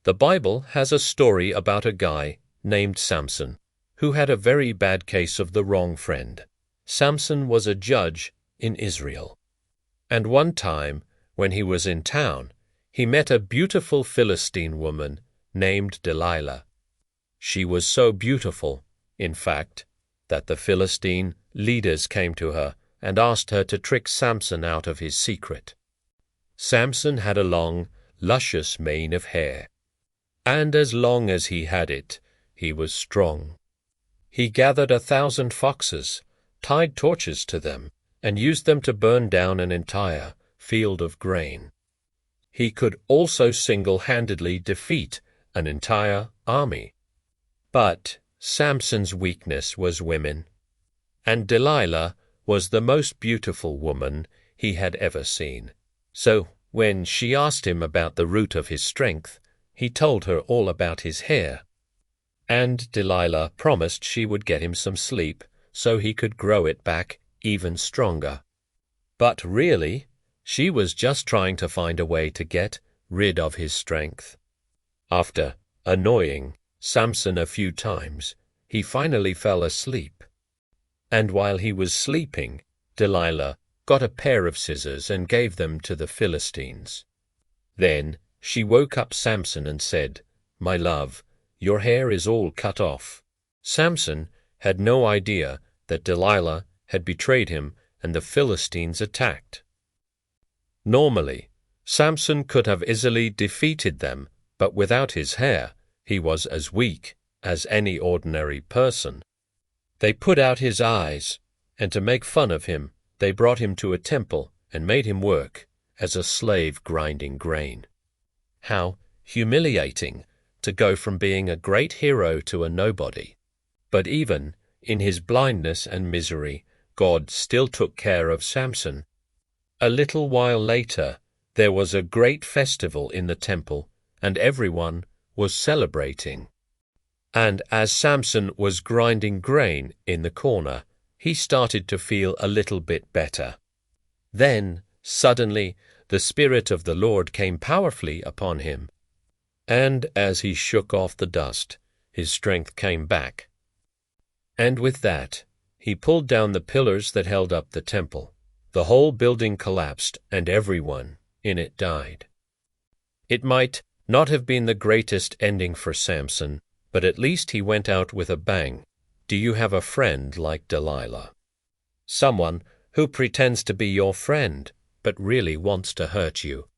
The Bible has a story about a guy named Samson, who had a very bad case of the wrong friend. Samson was a judge in Israel. And one time, when he was in town, he met a beautiful Philistine woman named Delilah. She was so beautiful, in fact, that the Philistine leaders came to her and asked her to trick Samson out of his secret. Samson had a long, luscious mane of hair, and as long as he had it, he was strong. He gathered 1,000 foxes, tied torches to them, and used them to burn down an entire field of grain. He could also single-handedly defeat an entire army. But Samson's weakness was women, and Delilah was the most beautiful woman he had ever seen. So when she asked him about the root of his strength, he told her all about his hair. And Delilah promised she would get him some sleep so he could grow it back even stronger. But really, she was just trying to find a way to get rid of his strength. After annoying Samson a few times, he finally fell asleep. And while he was sleeping, Delilah got a pair of scissors and gave them to the Philistines. Then she woke up Samson and said, "My love, your hair is all cut off." Samson had no idea that Delilah had betrayed him and the Philistines attacked. Normally, Samson could have easily defeated them, but without his hair, he was as weak as any ordinary person. They put out his eyes, and to make fun of him, they brought him to a temple and made him work as a slave grinding grain. How humiliating to go from being a great hero to a nobody. But even in his blindness and misery, God still took care of Samson. A little while later, there was a great festival in the temple, and everyone was celebrating. And as Samson was grinding grain in the corner, he started to feel a little bit better. Then, suddenly, the Spirit of the Lord came powerfully upon him. And as he shook off the dust, his strength came back. And with that, he pulled down the pillars that held up the temple. The whole building collapsed, and everyone in it died. It might not have been the greatest ending for Samson, but at least he went out with a bang. Do you have a friend like Delilah? Someone who pretends to be your friend, but really wants to hurt you.